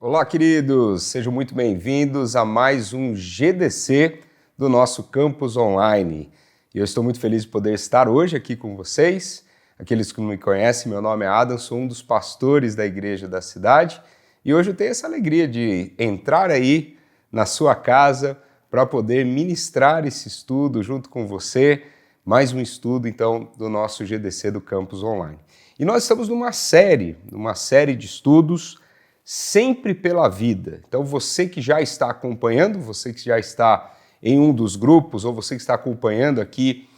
Olá, queridos! Sejam muito bem-vindos a mais um GDC do nosso campus online. E eu estou muito feliz de poder estar hoje aqui com vocês. Aqueles que não me conhecem, meu nome é Adam, sou um dos pastores da igreja da cidade e hoje eu tenho essa alegria de entrar aí na sua casa para poder ministrar esse estudo junto com você, mais um estudo então do nosso GDC do campus online. E nós estamos numa série de estudos sempre pela vida. Então você que já está acompanhando, você que já está em um dos grupos, ou você que está acompanhando aqui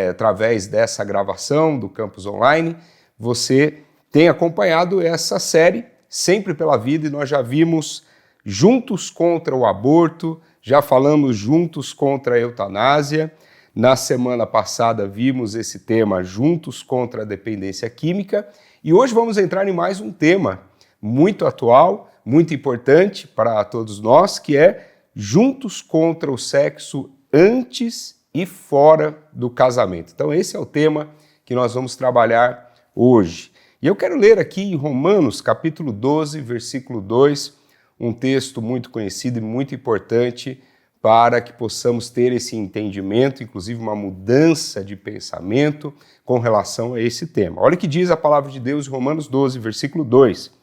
através dessa gravação do Campus Online, você tem acompanhado essa série sempre pela vida e nós já vimos Juntos contra o Aborto, já falamos Juntos contra a Eutanásia, na semana passada vimos esse tema Juntos contra a Dependência Química e hoje vamos entrar em mais um tema muito atual, muito importante para todos nós, que é Juntos contra o Sexo antes e fora do casamento. Então esse é o tema que nós vamos trabalhar hoje. E eu quero ler aqui em Romanos, capítulo 12, versículo 2, um texto muito conhecido e muito importante para que possamos ter esse entendimento, inclusive uma mudança de pensamento com relação a esse tema. Olha o que diz a palavra de Deus em Romanos 12, versículo 2.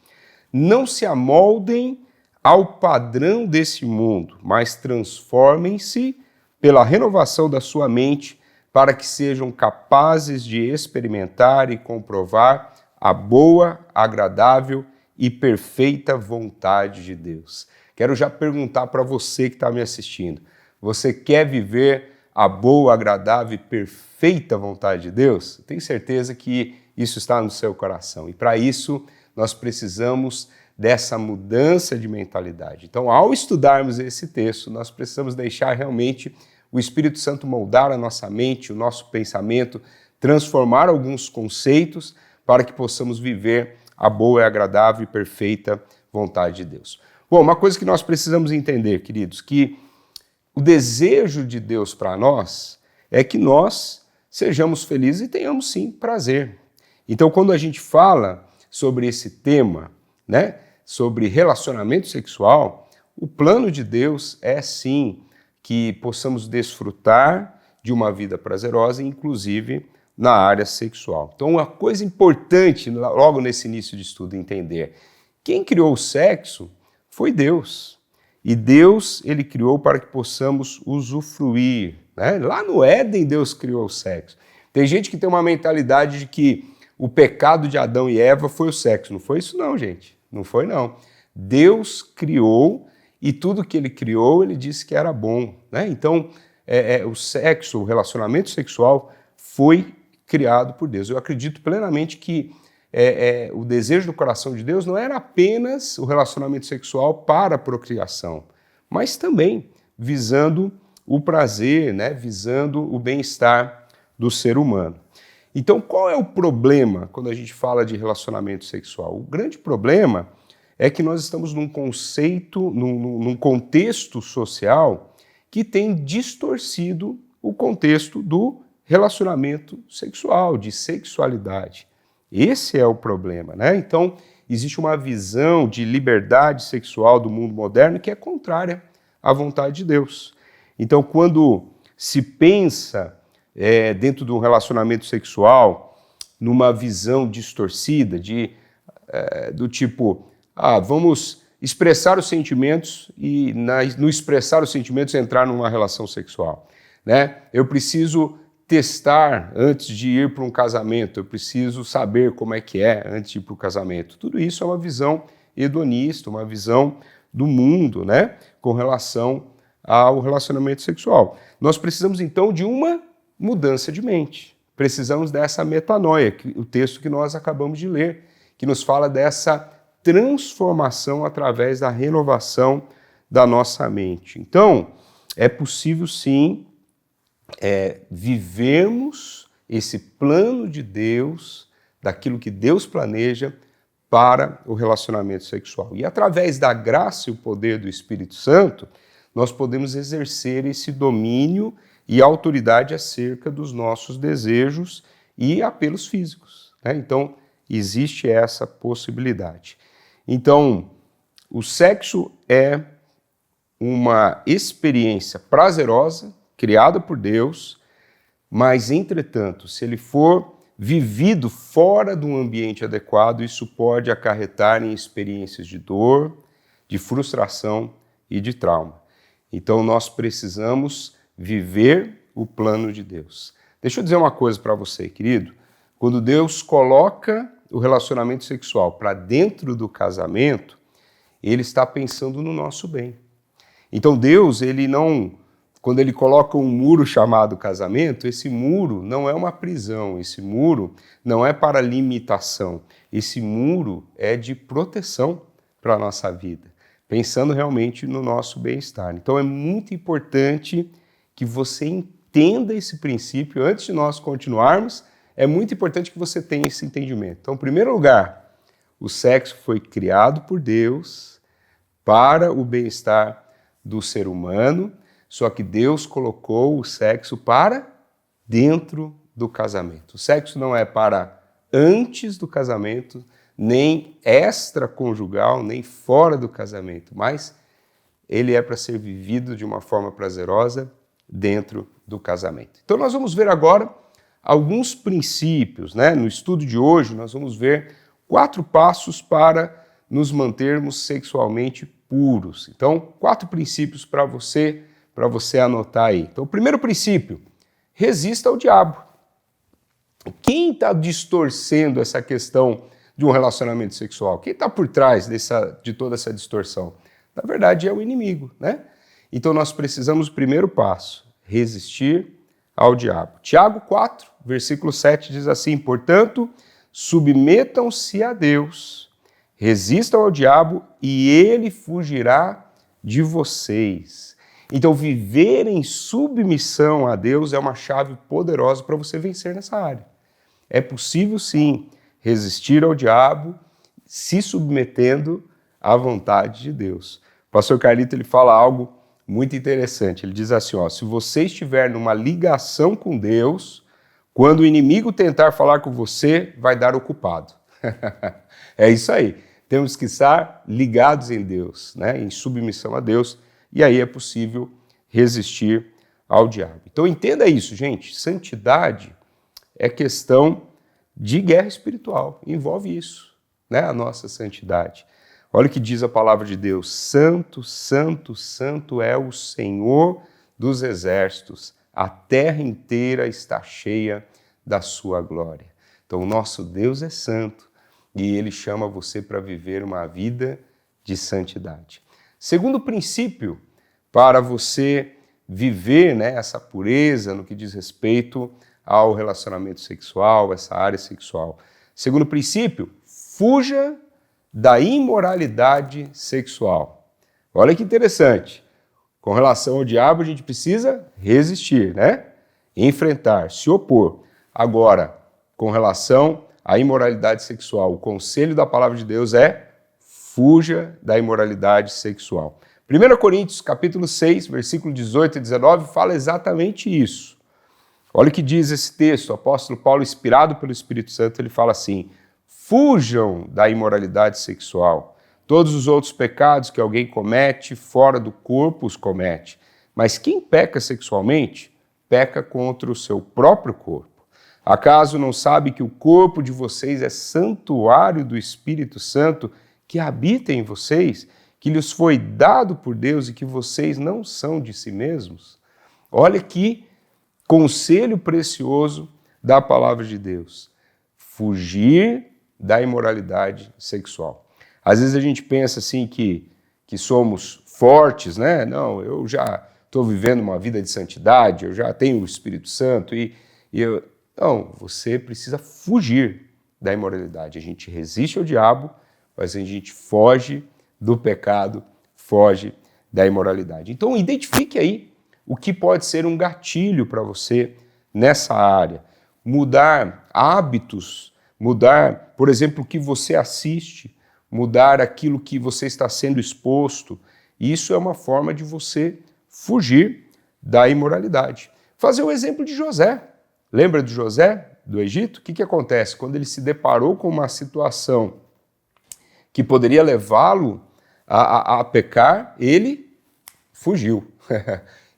Não se amoldem ao padrão desse mundo, mas transformem-se pela renovação da sua mente para que sejam capazes de experimentar e comprovar a boa, agradável e perfeita vontade de Deus. Quero já perguntar para você que está me assistindo, você quer viver a boa, agradável e perfeita vontade de Deus? Tenho certeza que isso está no seu coração e para isso nós precisamos dessa mudança de mentalidade. Então, ao estudarmos esse texto, nós precisamos deixar realmente o Espírito Santo moldar a nossa mente, o nosso pensamento, transformar alguns conceitos para que possamos viver a boa, agradável e perfeita vontade de Deus. Bom, uma coisa que nós precisamos entender, queridos, que o desejo de Deus para nós é que nós sejamos felizes e tenhamos, sim, prazer. Então, quando a gente fala sobre esse tema, né, sobre relacionamento sexual, o plano de Deus é sim que possamos desfrutar de uma vida prazerosa, inclusive na área sexual. Então, uma coisa importante, logo nesse início de estudo, entender: quem criou o sexo foi Deus. E Deus, ele criou para que possamos usufruir, né? Lá no Éden, Deus criou o sexo. Tem gente que tem uma mentalidade de que o pecado de Adão e Eva foi o sexo. Não foi isso não, gente. Não foi não. Deus criou e tudo que ele criou, ele disse que era bom, né? Então, o sexo, o relacionamento sexual foi criado por Deus. Eu acredito plenamente que o desejo do coração de Deus não era apenas o relacionamento sexual para a procriação, mas também visando o prazer, né? Visando o bem-estar do ser humano. Então, qual é o problema quando a gente fala de relacionamento sexual? O grande problema é que nós estamos num contexto social que tem distorcido o contexto do relacionamento sexual, de sexualidade. Esse é o problema, né? Então, existe uma visão de liberdade sexual do mundo moderno que é contrária à vontade de Deus. Então, quando se pensa dentro de um relacionamento sexual, numa visão distorcida, do tipo, vamos expressar os sentimentos e no expressar os sentimentos entrar numa relação sexual, né? Eu preciso testar antes de ir para um casamento, eu preciso saber como é que é antes de ir para o casamento. Tudo isso é uma visão hedonista, uma visão do mundo, né? Com relação ao relacionamento sexual. Nós precisamos então de uma mudança de mente. Precisamos dessa metanoia, o texto que nós acabamos de ler, que nos fala dessa transformação através da renovação da nossa mente. Então, é possível sim vivermos esse plano de Deus, daquilo que Deus planeja para o relacionamento sexual. E através da graça e o poder do Espírito Santo, nós podemos exercer esse domínio e autoridade acerca dos nossos desejos e apelos físicos, né? Então, existe essa possibilidade. Então, o sexo é uma experiência prazerosa, criada por Deus, mas, entretanto, se ele for vivido fora de um ambiente adequado, isso pode acarretar em experiências de dor, de frustração e de trauma. Então, nós precisamos viver o plano de Deus. Deixa eu dizer uma coisa para você, querido. Quando Deus coloca o relacionamento sexual para dentro do casamento, ele está pensando no nosso bem. Então Deus, quando ele coloca um muro chamado casamento, esse muro não é uma prisão, esse muro não é para limitação, esse muro é de proteção para a nossa vida, pensando realmente no nosso bem-estar. Então é muito importante que você entenda esse princípio. Antes de nós continuarmos, é muito importante que você tenha esse entendimento. Então, em primeiro lugar, o sexo foi criado por Deus para o bem-estar do ser humano, só que Deus colocou o sexo para dentro do casamento. O sexo não é para antes do casamento, nem extraconjugal, nem fora do casamento, mas ele é para ser vivido de uma forma prazerosa dentro do casamento. Então nós vamos ver agora alguns princípios, né? No estudo de hoje nós vamos ver 4 passos para nos mantermos sexualmente puros. Então, 4 princípios para você anotar aí. Então, o primeiro princípio, resista ao diabo. Quem está distorcendo essa questão de um relacionamento sexual? Quem está por trás de toda essa distorção? Na verdade, é o inimigo, né? Então, nós precisamos do primeiro passo, resistir ao diabo. Tiago 4, versículo 7 diz assim: portanto, submetam-se a Deus, resistam ao diabo e ele fugirá de vocês. Então, viver em submissão a Deus é uma chave poderosa para você vencer nessa área. É possível, sim, resistir ao diabo se submetendo à vontade de Deus. O pastor Carlito, ele fala algo muito interessante. Ele diz assim, ó, se você estiver numa ligação com Deus, quando o inimigo tentar falar com você, vai dar ocupado. É isso aí. Temos que estar ligados em Deus, né? Em submissão a Deus, e aí é possível resistir ao diabo. Então entenda isso, gente. Santidade é questão de guerra espiritual, envolve isso, né? A nossa santidade. Olha o que diz a palavra de Deus: santo, santo, santo é o Senhor dos exércitos, a terra inteira está cheia da sua glória. Então o nosso Deus é santo e ele chama você para viver uma vida de santidade. Segundo princípio para você viver, né, essa pureza no que diz respeito ao relacionamento sexual, essa área sexual. Segundo princípio, fuja da imoralidade sexual. Olha que interessante. Com relação ao diabo, a gente precisa resistir, né? Enfrentar, se opor. Agora, com relação à imoralidade sexual, o conselho da palavra de Deus é: fuja da imoralidade sexual. 1 Coríntios, capítulo 6, versículo 18 e 19, fala exatamente isso. Olha o que diz esse texto. O apóstolo Paulo, inspirado pelo Espírito Santo, ele fala assim: fujam da imoralidade sexual. Todos os outros pecados que alguém comete fora do corpo os comete. Mas quem peca sexualmente, peca contra o seu próprio corpo. Acaso não sabe que o corpo de vocês é santuário do Espírito Santo que habita em vocês, que lhes foi dado por Deus e que vocês não são de si mesmos? Olha que conselho precioso da palavra de Deus. Fugir da imoralidade sexual. Às vezes a gente pensa assim que somos fortes, né? Não, eu já estou vivendo uma vida de santidade, eu já tenho o Espírito Santo e eu... Não, você precisa fugir da imoralidade. A gente resiste ao diabo, mas a gente foge do pecado, foge da imoralidade. Então identifique aí o que pode ser um gatilho para você nessa área. Mudar hábitos, mudar, por exemplo, o que você assiste, mudar aquilo que você está sendo exposto. Isso é uma forma de você fugir da imoralidade. Fazer o exemplo de José. Lembra de José, do Egito? O que acontece? Quando ele se deparou com uma situação que poderia levá-lo a pecar, ele fugiu.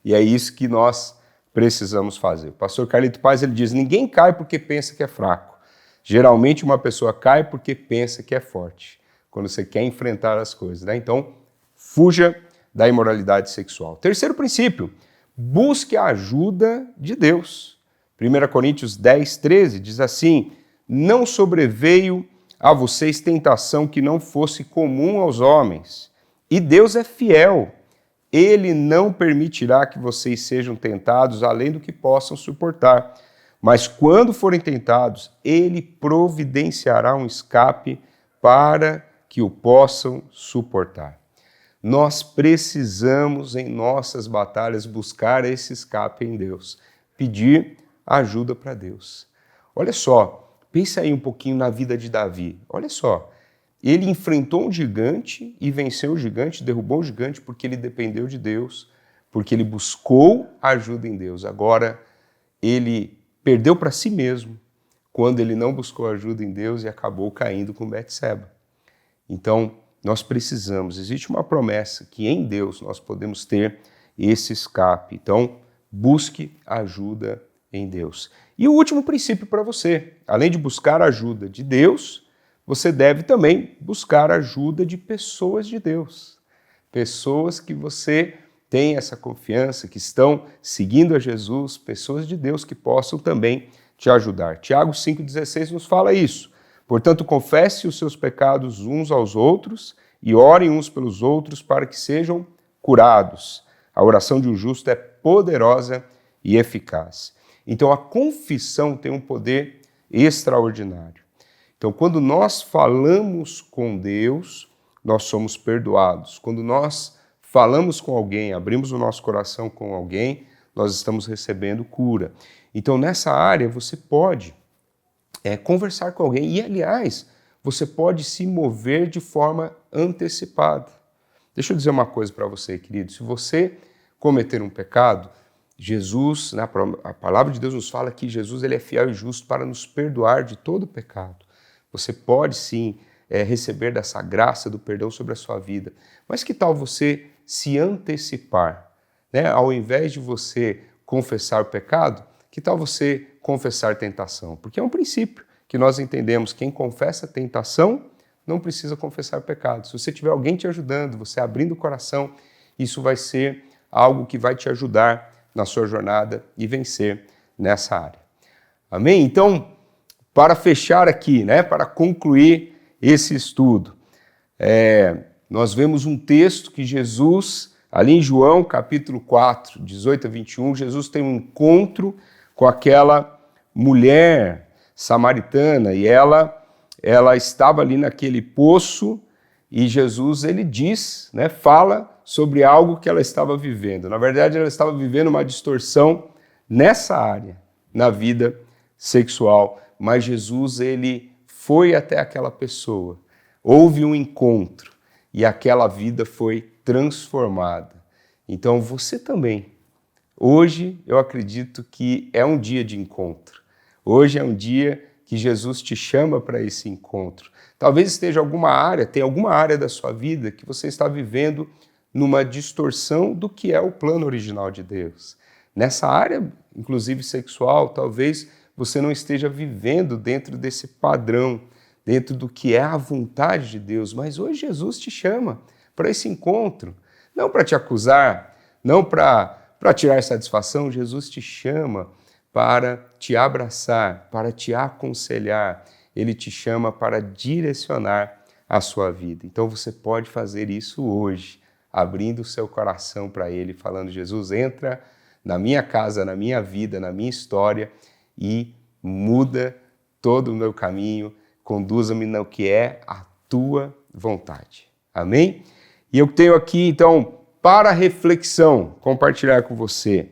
E é isso que nós precisamos fazer. O pastor Carlito Paz, ele diz, ninguém cai porque pensa que é fraco. Geralmente uma pessoa cai porque pensa que é forte, quando você quer enfrentar as coisas, né? Então, fuja da imoralidade sexual. Terceiro princípio, busque a ajuda de Deus. 1 Coríntios 10, 13 diz assim, não sobreveio a vocês tentação que não fosse comum aos homens, e Deus é fiel. Ele não permitirá que vocês sejam tentados além do que possam suportar. Mas quando forem tentados, ele providenciará um escape para que o possam suportar. Nós precisamos, em nossas batalhas, buscar esse escape em Deus, pedir ajuda para Deus. Olha só, pensa aí um pouquinho na vida de Davi. Olha só, ele enfrentou um gigante e venceu o gigante, derrubou o gigante porque ele dependeu de Deus, porque ele buscou ajuda em Deus. Agora, ele perdeu para si mesmo quando ele não buscou ajuda em Deus e acabou caindo com Betseba. Então, nós precisamos, existe uma promessa que em Deus nós podemos ter esse escape. Então, busque ajuda em Deus. E o último princípio para você, além de buscar ajuda de Deus, você deve também buscar ajuda de pessoas de Deus. Pessoas que você tem essa confiança, que estão seguindo a Jesus, pessoas de Deus que possam também te ajudar. Tiago 5,16 nos fala isso. Portanto, confesse os seus pecados uns aos outros e orem uns pelos outros para que sejam curados. A oração de um justo é poderosa e eficaz. Então, a confissão tem um poder extraordinário. Então, quando nós falamos com Deus, nós somos perdoados. Quando nós falamos com alguém, abrimos o nosso coração com alguém, nós estamos recebendo cura. Então, nessa área, você pode conversar com alguém. E, aliás, você pode se mover de forma antecipada. Deixa eu dizer uma coisa para você, querido. Se você cometer um pecado, Jesus, a palavra de Deus nos fala que Jesus ele é fiel e justo para nos perdoar de todo pecado. Você pode, sim, receber dessa graça do perdão sobre a sua vida. Mas que tal você se antecipar? Né? Ao invés de você confessar o pecado, que tal você confessar tentação? Porque é um princípio que nós entendemos. Quem confessa tentação não precisa confessar pecado. Se você tiver alguém te ajudando, você abrindo o coração, isso vai ser algo que vai te ajudar na sua jornada e vencer nessa área. Amém? Então, para fechar aqui, né, para concluir esse estudo, nós vemos um texto que Jesus, ali em João capítulo 4, 18 a 21, Jesus tem um encontro com aquela mulher samaritana e ela estava ali naquele poço e Jesus, ele diz, né, fala sobre algo que ela estava vivendo. Na verdade, ela estava vivendo uma distorção nessa área, na vida sexual. Mas Jesus, ele foi até aquela pessoa, houve um encontro e aquela vida foi transformada. Então você também. Hoje eu acredito que é um dia de encontro. Hoje é um dia que Jesus te chama para esse encontro. Talvez esteja tem alguma área da sua vida que você está vivendo numa distorção do que é o plano original de Deus. Nessa área, inclusive sexual, talvez você não esteja vivendo dentro desse padrão, dentro do que é a vontade de Deus. Mas hoje Jesus te chama para esse encontro, não para te acusar, não para tirar satisfação. Jesus te chama para te abraçar, para te aconselhar. Ele te chama para direcionar a sua vida. Então você pode fazer isso hoje, abrindo o seu coração para Ele, falando, Jesus, entra na minha casa, na minha vida, na minha história e muda todo o meu caminho, conduza-me no que é a tua vontade. Amém? E eu tenho aqui, então, para reflexão, compartilhar com você,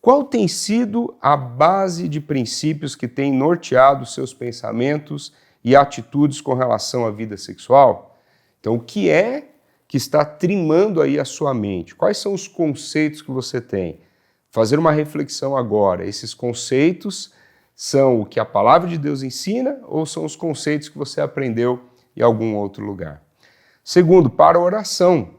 qual tem sido a base de princípios que tem norteado seus pensamentos e atitudes com relação à vida sexual? Então, o que é que está trimando aí a sua mente? Quais são os conceitos que você tem? Fazer uma reflexão agora. Esses conceitos são o que a palavra de Deus ensina ou são os conceitos que você aprendeu em algum outro lugar? Segundo, para a oração.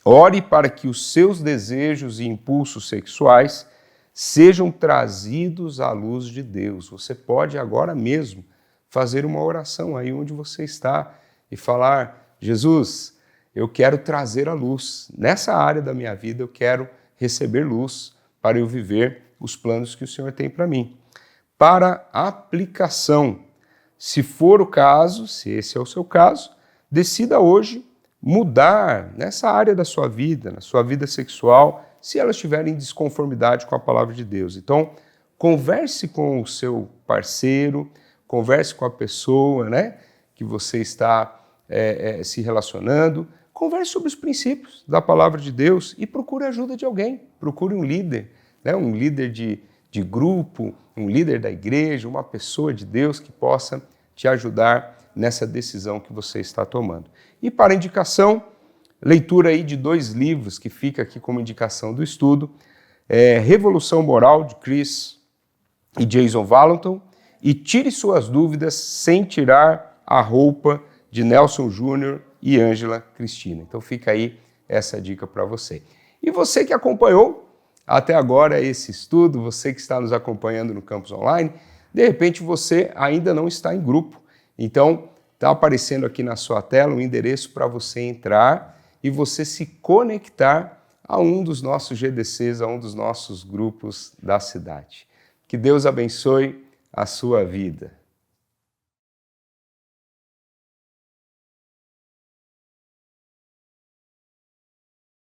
Ore para que os seus desejos e impulsos sexuais sejam trazidos à luz de Deus. Você pode agora mesmo fazer uma oração aí onde você está e falar: Jesus, eu quero trazer a luz. Nessa área da minha vida eu quero receber luz para eu viver os planos que o Senhor tem para mim. Para aplicação, se for o caso, se esse é o seu caso, decida hoje mudar nessa área da sua vida, na sua vida sexual, se ela estiver em desconformidade com a palavra de Deus. Então, converse com o seu parceiro, converse com a pessoa, né, que você está se relacionando, converse sobre os princípios da palavra de Deus e procure a ajuda de alguém. Procure um líder, né, um líder de grupo, um líder da igreja, uma pessoa de Deus que possa te ajudar nessa decisão que você está tomando. E para indicação, leitura aí de 2 livros que fica aqui como indicação do estudo, Revolução Moral, de Chris e Jason Valentin, e Tire Suas Dúvidas Sem Tirar a Roupa, de Nelson Júnior e Ângela Cristina. Então fica aí essa dica para você. E você que acompanhou até agora esse estudo, você que está nos acompanhando no Campus Online, de repente você ainda não está em grupo. Então, está aparecendo aqui na sua tela um endereço para você entrar e você se conectar a um dos nossos GDCs, a um dos nossos grupos da cidade. Que Deus abençoe a sua vida.